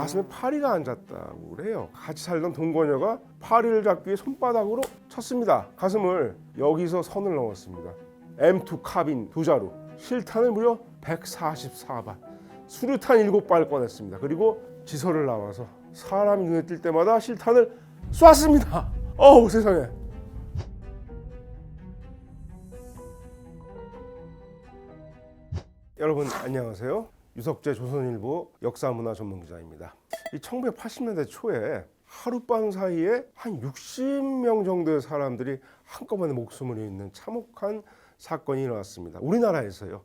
가슴에 파리가 앉았다고 그래요. 같이 살던 동거녀가 파리를 잡기 위해 손바닥으로 쳤습니다. 가슴을. 여기서 선을 넘었습니다. M2 카빈 두 자루, 실탄을 무려 144발, 수류탄 7발 꺼냈습니다. 그리고 지서를 나와서 사람이 눈에 띌 때마다 실탄을 쐈습니다. 어우 세상에. 여러분 안녕하세요. 유석재 조선일보 역사문화 전문기자입니다. 1980년대 초에 하룻밤 사이에 한 60명 정도의 사람들이 한꺼번에 목숨을 잃는 참혹한 사건이 일어났습니다. 우리나라에서요.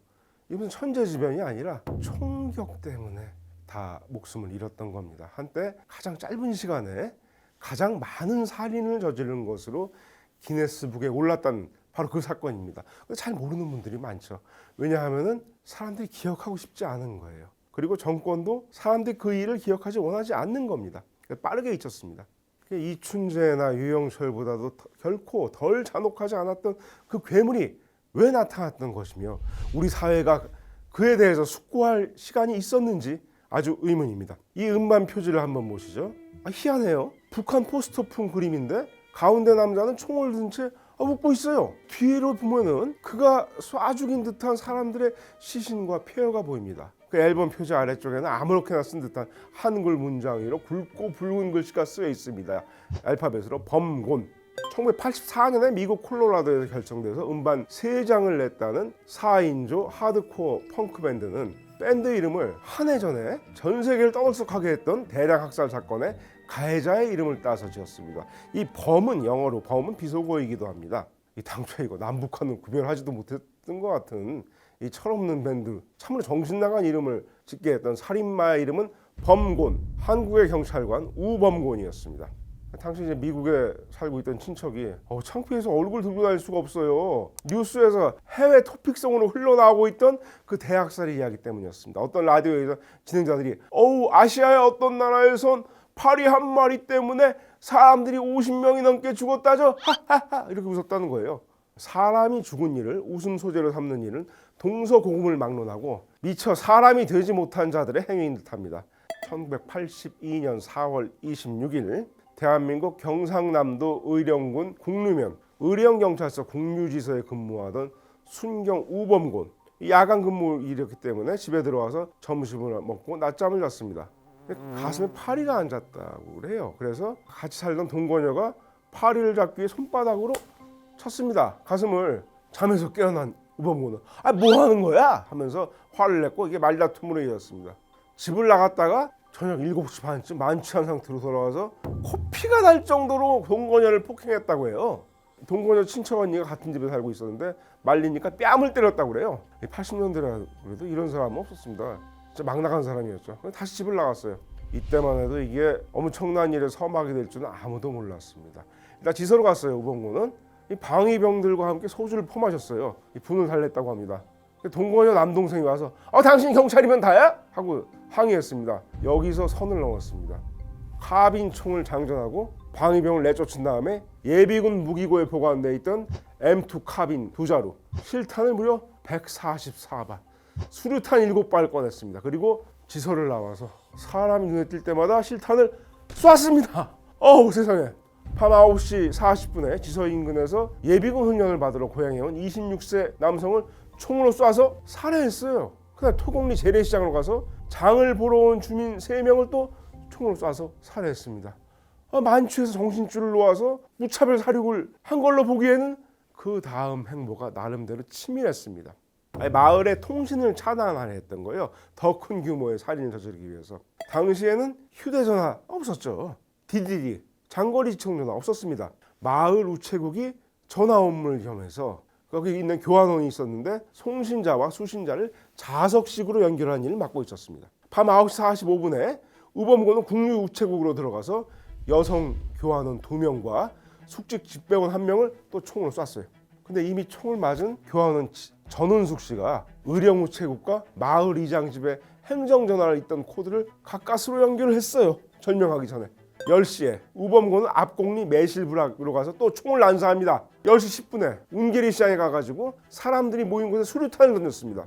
이건 천재지변이 아니라 총격 때문에 다 목숨을 잃었던 겁니다. 한때 가장 짧은 시간에 가장 많은 살인을 저지른 것으로 기네스북에 올랐던 바로 그 사건입니다. 잘 모르는 분들이 많죠. 왜냐하면 사람들이 기억하고 싶지 않은 거예요. 그리고 정권도 사람들이 그 일을 기억하지 원하지 않는 겁니다. 빠르게 잊혔습니다. 이춘재나 유영철보다도 결코 덜 잔혹하지 않았던 그 괴물이 왜 나타났던 것이며 우리 사회가 그에 대해서 숙고할 시간이 있었는지 아주 의문입니다. 이 음반 표지를 한번 보시죠. 희한해요. 북한 포스터풍 그림인데 가운데 남자는 총을 든 채 웃고 있어요. 뒤로 보면은 그가 쏴 죽인 듯한 사람들의 시신과 폐허가 보입니다. 그 앨범 표지 아래쪽에는 아무렇게나 쓴 듯한 한글 문장 위로 굵고 붉은 글씨가 쓰여 있습니다. 알파벳으로 범곤. 1984년에 미국 콜로라도에서 결정돼서 음반 3장을 냈다는 4인조 하드코어 펑크 밴드는 밴드 이름을 한 해 전에 전 세계를 떠들썩하게 했던 대량 학살 사건의 가해자의 이름을 따서 지었습니다. 이 범은 영어로 범은 비속어이기도 합니다. 이 당초에 이거 남북한은 구별하지도 못했던 것 같은 이 철없는 밴드, 참으로 정신 나간 이름을 짓게 했던 살인마의 이름은 범곤, 한국의 경찰관 우범곤이었습니다. 당시 이제 미국에 살고 있던 친척이 창피해서 얼굴 들고 다닐 수가 없어요. 뉴스에서 해외 토픽성으로 흘러나오고 있던 그 대학살의 이야기 때문이었습니다. 어떤 라디오에서 진행자들이 아시아의 어떤 나라에선 파리 한 마리 때문에 사람들이 50명이 넘게 죽었다죠. 하하하 이렇게 웃었다는 거예요. 사람이 죽은 일을 웃음 소재로 삼는 일은 동서고금을 막론하고 미처 사람이 되지 못한 자들의 행위인 듯합니다. 1982년 4월 26일 대한민국 경상남도 의령군 국류면 의령경찰서 국류지서에 근무하던 순경 우범곤, 야간 근무일이었기 때문에 집에 들어와서 점심을 먹고 낮잠을 잤습니다. 가슴에 파리가 앉았다고 그래요. 그래서 같이 살던 동거녀가 파리를 잡기 위해 손바닥으로 쳤습니다. 가슴을. 잠에서 깨어난 우범곤은 뭐 하는 거야? 하면서 화를 냈고 이게 말다툼으로 이어졌습니다. 집을 나갔다가 저녁 7시 반쯤 만취한 상태로 돌아와서 코피가 날 정도로 동거녀를 폭행했다고 해요. 동거녀 친척 언니가 같은 집에 살고 있었는데 말리니까 뺨을 때렸다고 그래요. 80년대라 그래도 이런 사람은 없었습니다. 진짜 막 나간 사람이었죠. 다시 집을 나갔어요. 이때만 해도 이게 엄청난 일에 서막이 될 줄은 아무도 몰랐습니다. 일단 지서로 갔어요. 우범곤은 이 방위병들과 함께 소주를 퍼마셨어요. 분을 달랬다고 합니다. 동거녀 남동생이 와서 당신 경찰이면 다야? 하고 항의했습니다. 여기서 선을 넘었습니다. 카빈 총을 장전하고 방위병을 내쫓은 다음에 예비군 무기고에 보관되어 있던 M2 카빈 두 자루, 실탄을 무려 144발, 수류탄 7발 꺼냈습니다. 그리고 지서를 나와서 사람이 눈에 띌 때마다 실탄을 쐈습니다. 어우 세상에. 밤 9시 40분에 지서 인근에서 예비군 훈련을 받으러 고향에 온 26세 남성을 총으로 쏴서 살해했어요. 그날 토곡리 재래시장으로 가서 장을 보러 온 주민 3명을 또 총으로 쏴서 살해했습니다. 만취해서 정신줄을 놓아서 무차별 살육을 한 걸로 보기에는 그 다음 행보가 나름대로 치밀했습니다. 마을의 통신을 차단하려 했던 거예요. 더 큰 규모의 살인을 저지르기 위해서. 당시에는 휴대전화 없었죠. DDD, 장거리 지청전화 없었습니다. 마을 우체국이 전화 업무를 겸해서 거기 있는 교환원이 있었는데 송신자와 수신자를 자석식으로 연결하는 일을 맡고 있었습니다. 밤 9시 45분에 우범곤은 국류 우체국으로 들어가서 여성 교환원 2명과 숙직 집배원 1명을 또 총으로 쐈어요. 근데 이미 총을 맞은 교환원 전은숙 씨가 의령 우체국과 마을 이장 집에 행정전화를 있던 코드를 가까스로 연결을 했어요. 절명하기 전에. 10시에 우범곤은 앞곡리 매실부락으로 가서 또 총을 난사합니다. 10시 10분에 운계리 시장에 가가지고 사람들이 모인 곳에 수류탄을 던졌습니다.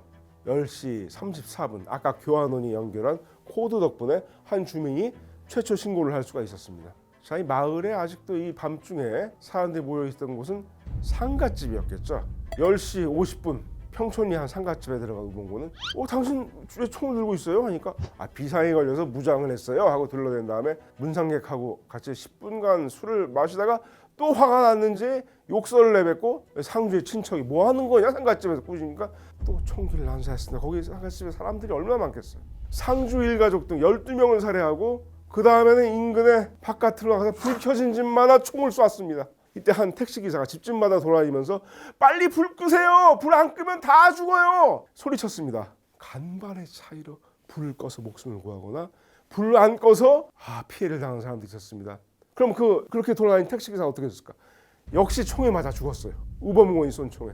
10시 34분 아까 교환원이 연결한 코드 덕분에 한 주민이 최초 신고를 할 수가 있었습니다. 자, 이 마을에 아직도 이 밤중에 사람들이 모여 있던 곳은 상갓집이었겠죠. 10시 50분 평촌리 한 상갓집에 들어가 우범고는 당신 왜 총을 들고 있어요? 하니까 비상이 걸려서 무장을 했어요 하고 둘러댄 다음에 문상객하고 같이 10분간 술을 마시다가 또 화가 났는지 욕설을 내뱉고 상주의 친척이 뭐 하는 거냐 상갓집에서 꾸시니까 또 총기를 난사했습니다. 거기 상갓집에 사람들이 얼마나 많겠어요. 상주 일가족 등 12명을 살해하고 그 다음에는 인근의 바깥으로 나가서 불 켜진 집마다 총을 쐈습니다. 이때 한 택시기사가 집집마다 돌아다니면서 빨리 불 끄세요. 불 안 끄면 다 죽어요. 소리쳤습니다. 간발의 차이로 불을 꺼서 목숨을 구하거나 불 안 꺼서 피해를 당한 사람도 있었습니다. 그럼 그렇게 돌아다니는 택시기사가 어떻게 했을까? 역시 총에 맞아 죽었어요. 우범공원이 쏜 총에.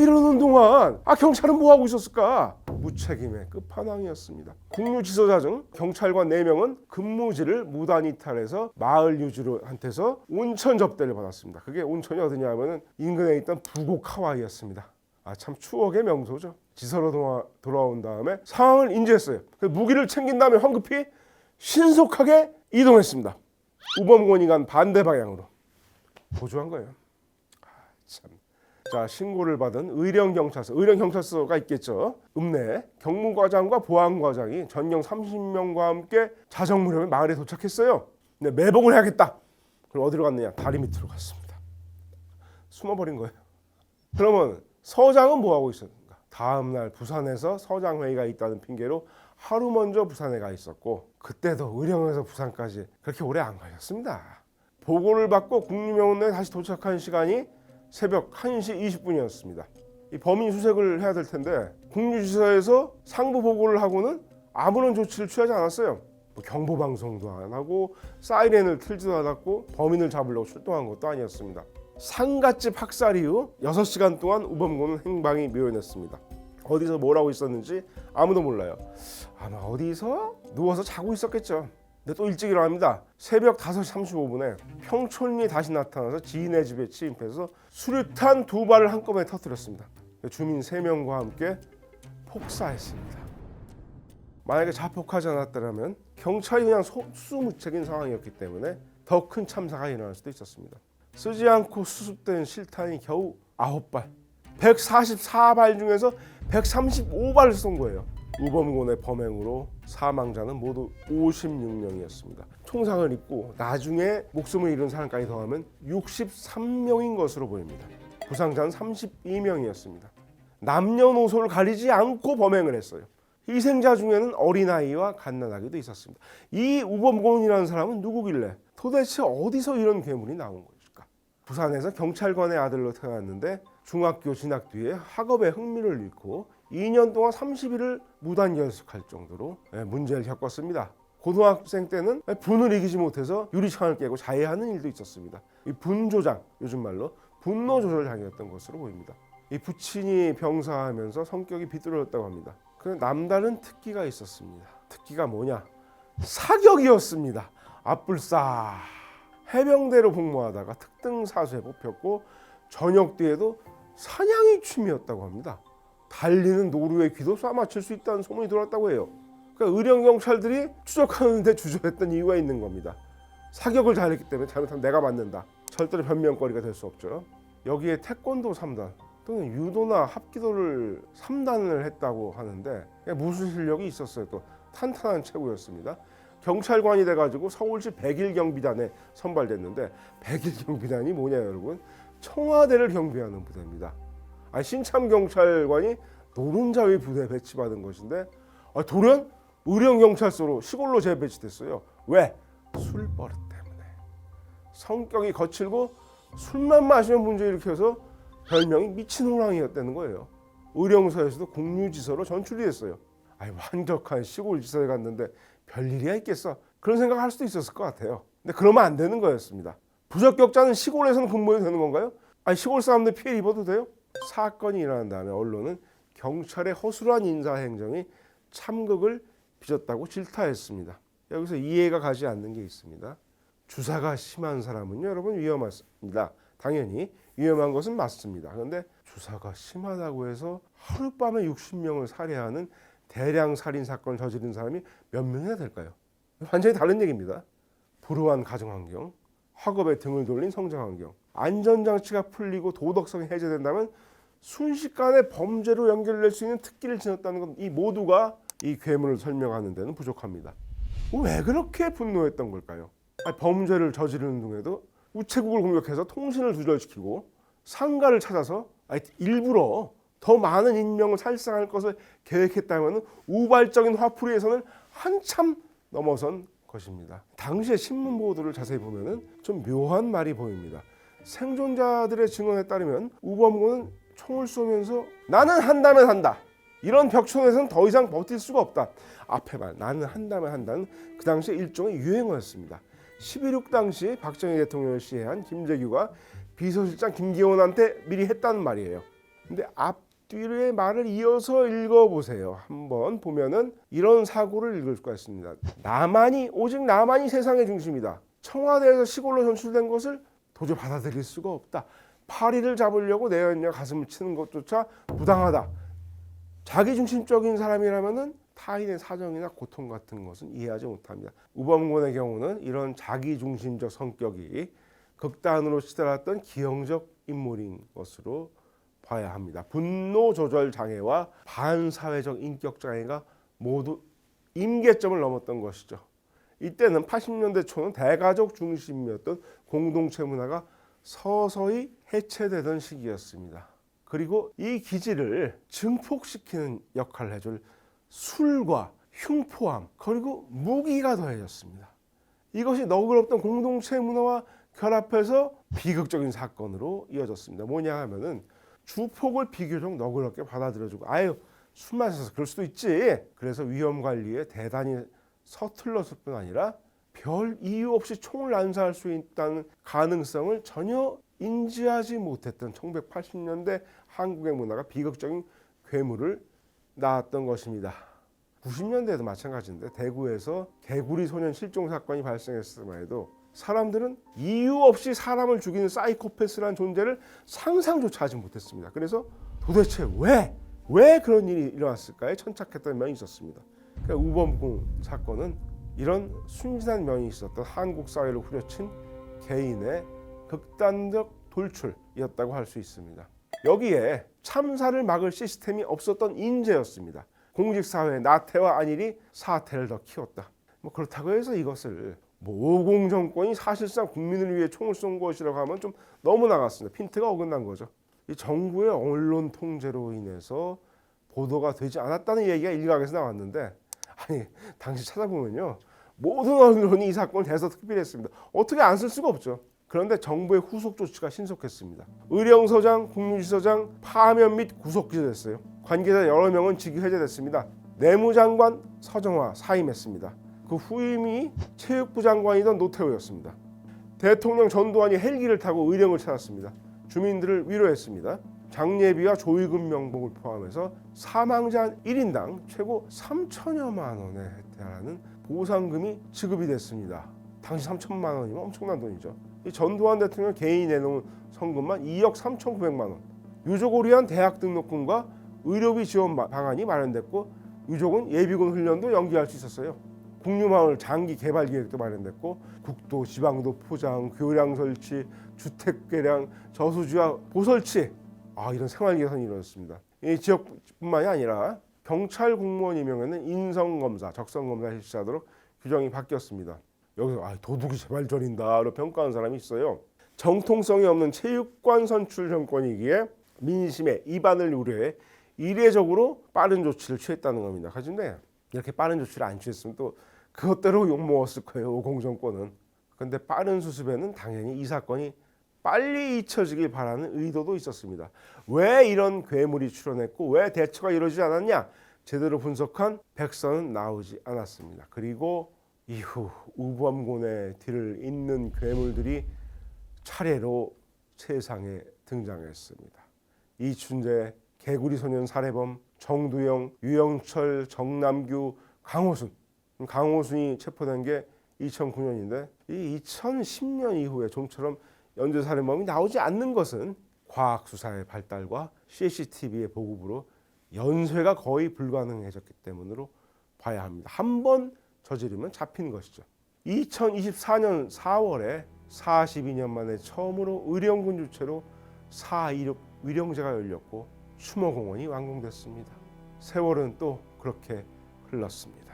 이러는 동안 경찰은 뭐 하고 있었을까? 무책임의 끝판왕이었습니다. 국유지도자 중 경찰관 4명은 근무지를 무단 이탈해서 마을 유지로한테서 온천 접대를 받았습니다. 그게 온천이 어디냐 하면은 인근에 있던 부곡 하와이였습니다. 참 추억의 명소죠. 지서로 돌아온 다음에 상황을 인지했어요. 무기를 챙긴 다음에 황급히 신속하게 이동했습니다. 우범공원이 간 반대 방향으로 보조한 거예요. 참. 자, 신고를 받은 의령경찰서가 있겠죠. 읍내 경무과장과 보안과장이 전경 30명과 함께 자정 무렵에 마을에 도착했어요. 근데 매복을 해야겠다. 그럼 어디로 갔느냐? 다리 밑으로 갔습니다. 숨어버린 거예요. 그러면 서장은 뭐 하고 있었는가? 다음 날 부산에서 서장 회의가 있다는 핑계로 하루 먼저 부산에 가 있었고 그때도 의령에서 부산까지 그렇게 오래 안 가셨습니다. 보고를 받고 국립명원에 다시 도착한 시간이 새벽 1시 20분이었습니다. 이 범인 수색을 해야 될 텐데 국유지사에서 상부 보고를 하고는 아무런 조치를 취하지 않았어요. 경보 방송도 안 하고 사이렌을 틀지도 않았고 범인을 잡으려고 출동한 것도 아니었습니다. 상갓집 학살 이후 6시간 동안 우범고는 행방이 묘연했습니다. 어디서 뭘 하고 있었는지 아무도 몰라요. 아마 어디서 누워서 자고 있었겠죠. 근데 또 일찍 일어납니다. 새벽 5시 35분에 평촌리에 다시 나타나서 지인의 집에 침입해서 수류탄 2발을 한꺼번에 터뜨렸습니다. 주민 3명과 함께 폭사했습니다. 만약에 자폭하지 않았다면 경찰이 그냥 속수무책인 상황이었기 때문에 더 큰 참사가 일어날 수도 있었습니다. 쓰지 않고 수습된 실탄이 겨우 9발, 144발 중에서 135발을 쏜 거예요. 우범군의 범행으로 사망자는 모두 56명이었습니다. 총상을 입고 나중에 목숨을 잃은 사람까지 더하면 63명인 것으로 보입니다. 부상자는 32명이었습니다. 남녀노소를 가리지 않고 범행을 했어요. 희생자 중에는 어린아이와 갓난아기도 있었습니다. 이 우범군이라는 사람은 누구길래 도대체 어디서 이런 괴물이 나온 것일까? 부산에서 경찰관의 아들로 태어났는데 중학교 진학 뒤에 학업에 흥미를 잃고 2년 동안 30일을 무단 연습할 정도로 문제를 겪었습니다. 고등학생 때는 분을 이기지 못해서 유리창을 깨고 자해하는 일도 있었습니다. 이 분조장, 요즘 말로 분노 조절장애였던 것으로 보입니다. 이 부친이 병사하면서 성격이 비뚤어졌다고 합니다. 그런데 남다른 특기가 있었습니다. 특기가 뭐냐? 사격이었습니다. 앞불싸 해병대로 복무하다가 특등 사수에 뽑혔고 전역 뒤에도 사냥이 취미였다고 합니다. 달리는 노루의 귀도 쏴맞힐 수 있다는 소문이 돌았다고 해요. 그러니까 의령 경찰들이 추적하는데 주저했던 이유가 있는 겁니다. 사격을 잘했기 때문에 잘못하면 내가 맞는다. 절대로 변명거리가 될 수 없죠. 여기에 태권도 3단 또는 유도나 합기도를 3단을 했다고 하는데 무슨 실력이 있었어요. 또 탄탄한 체구였습니다. 경찰관이 돼가지고 서울시 101 경비단에 선발됐는데 101 경비단이 뭐냐 여러분? 청와대를 경비하는 부대입니다. 신참 경찰관이 노른자위 부대에 배치받은 것인데 돌연 의령 경찰서로 시골로 재배치됐어요. 왜? 술버릇 때문에. 성격이 거칠고 술만 마시면 문제 일으켜서 별명이 미친 호랑이였다는 거예요. 의령서에서도 국유지서로 전출이 됐어요. 완벽한 시골 지서에 갔는데 별일이야 있겠어. 그런 생각할 수도 있었을 것 같아요. 근데 그러면 안 되는 거였습니다. 부적격자는 시골에서는 근무해도 되는 건가요? 시골 사람들 피해 입어도 돼요? 사건이 일어난 다음에 언론은 경찰의 허술한 인사행정이 참극을 빚었다고 질타했습니다. 여기서 이해가 가지 않는 게 있습니다. 주사가 심한 사람은요, 여러분 위험합니다. 당연히 위험한 것은 맞습니다. 그런데 주사가 심하다고 해서 하룻밤에 60명을 살해하는 대량 살인 사건을 저지른 사람이 몇 명이나 될까요? 완전히 다른 얘기입니다. 불우한 가정환경, 학업에 등을 돌린 성장환경, 안전장치가 풀리고 도덕성이 해제된다면 순식간에 범죄로 연결될 수 있는 특기를 지녔다는 것, 이 모두가 이 괴물을 설명하는 데는 부족합니다. 왜 그렇게 분노했던 걸까요? 범죄를 저지르는 중에도 우체국을 공격해서 통신을 두절시키고 상가를 찾아서 일부러 더 많은 인명을 살상할 것을 계획했다면 우발적인 화풀이에서는 한참 넘어선 것입니다. 당시의 신문 보도를 자세히 보면 좀 묘한 말이 보입니다. 생존자들의 증언에 따르면 우범군은 총을 쏘면서 나는 한다면 한다. 이런 벽촌에서는 더 이상 버틸 수가 없다. 앞에 말 나는 한다면 한다는 그 당시에 일종의 유행어였습니다. 11.6 당시 박정희 대통령을 시해한 김재규가 비서실장 김기원한테 미리 했다는 말이에요. 근데 앞뒤의 말을 이어서 읽어보세요. 한번 보면은 이런 사고를 읽을 수가 있습니다. 오직 나만이 세상의 중심이다. 청와대에서 시골로 전출된 것을 도저히 받아들일 수가 없다. 파리를 잡으려고 내연녀 가슴을 치는 것조차 부당하다. 자기중심적인 사람이라면은 타인의 사정이나 고통 같은 것은 이해하지 못합니다. 우범군의 경우는 이런 자기중심적 성격이 극단으로 치달았던 기형적 인물인 것으로 봐야 합니다. 분노 조절 장애와 반사회적 인격 장애가 모두 임계점을 넘었던 것이죠. 이때는 80년대 초는 대가족 중심이었던 공동체 문화가 서서히 해체되던 시기였습니다. 그리고 이 기질을 증폭시키는 역할을 해줄 술과 흉포함 그리고 무기가 더해졌습니다. 이것이 너그럽던 공동체 문화와 결합해서 비극적인 사건으로 이어졌습니다. 뭐냐 하면은 주폭을 비교적 너그럽게 받아들여주고 술 마셔서 그럴 수도 있지. 그래서 위험 관리에 대단히 서툴렀을 뿐 아니라 별 이유 없이 총을 난사할 수 있다는 가능성을 전혀 인지하지 못했던 1980년대 한국의 문화가 비극적인 괴물을 낳았던 것입니다. 90년대에도 마찬가지인데 대구에서 개구리 소년 실종 사건이 발생했을 때만 사람들은 이유 없이 사람을 죽이는 사이코패스라는 존재를 상상조차 하지 못했습니다. 그래서 도대체 왜 그런 일이 일어났을까에 천착했던 면이 있었습니다. 그러니까 우범군 사건은 이런 순진한 면이 있었던 한국 사회를 후려친 개인의 극단적 돌출이었다고 할 수 있습니다. 여기에 참사를 막을 시스템이 없었던 인재였습니다. 공직사회의 나태와 안일이 사태를 더 키웠다. 그렇다고 해서 이것을 오공 정권이 사실상 국민을 위해 총을 쏜 것이라고 하면 좀 너무 나갔습니다. 핀트가 어긋난 거죠. 이 정부의 언론 통제로 인해서 보도가 되지 않았다는 얘기가 일각에서 나왔는데 당시 찾아보면요. 모든 언론이 이 사건을 대서특필했습니다. 어떻게 안 쓸 수가 없죠. 그런데 정부의 후속 조치가 신속했습니다. 의령서장, 국무지서장 파면 및 구속 기소됐어요. 관계자 여러 명은 직위 해제됐습니다. 내무장관 서정화 사임했습니다. 그 후임이 체육부 장관이던 노태우였습니다. 대통령 전두환이 헬기를 타고 의령을 찾았습니다. 주민들을 위로했습니다. 장례비와 조의금 명목을 포함해서 사망자 1인당 최고 3천여만 원에 달하는 보상금이 지급이 됐습니다. 당시 3천만 원이면 엄청난 돈이죠. 이 전두환 대통령 개인이 내놓은 성금만 2억 3,900만 원. 유족을 위한 대학 등록금과 의료비 지원 방안이 마련됐고 유족은 예비군 훈련도 연기할 수 있었어요. 국유마을 장기 개발 계획도 마련됐고 국도, 지방도 포장, 교량 설치, 주택 개량, 저수지와 보설치 이런 생활 개선이 이루어졌습니다. 이 지역뿐만이 아니라 경찰 공무원 임용에는 인성검사, 적성검사 실시하도록 규정이 바뀌었습니다. 여기서 도둑이 제발 저린다로 평가하는 사람이 있어요. 정통성이 없는 체육관 선출 정권이기에 민심의 이반을 우려해 이례적으로 빠른 조치를 취했다는 겁니다. 그런데 이렇게 빠른 조치를 안 취했으면 또 그것대로 욕먹었을 거예요. 공정권은. 그런데 빠른 수습에는 당연히 이 사건이 빨리 잊혀지길 바라는 의도도 있었습니다. 왜 이런 괴물이 출현했고 왜 대처가 이루어지지 않았냐? 제대로 분석한 백서는 나오지 않았습니다. 그리고 이후 우범군의 뒤를 잇는 괴물들이 차례로 세상에 등장했습니다. 이춘재, 개구리 소년 살해범, 정두영, 유영철, 정남규, 강호순. 강호순이 체포된 게 2009년인데 이 2010년 이후에 좀처럼 연쇄살인범이 나오지 않는 것은 과학수사의 발달과 CCTV의 보급으로 연쇄가 거의 불가능해졌기 때문으로 봐야 합니다. 한 번 저지르면 잡힌 것이죠. 2024년 4월에 42년 만에 처음으로 의령군 주최로 4.16 위령제가 열렸고 추모공원이 완공됐습니다. 세월은 또 그렇게 흘렀습니다.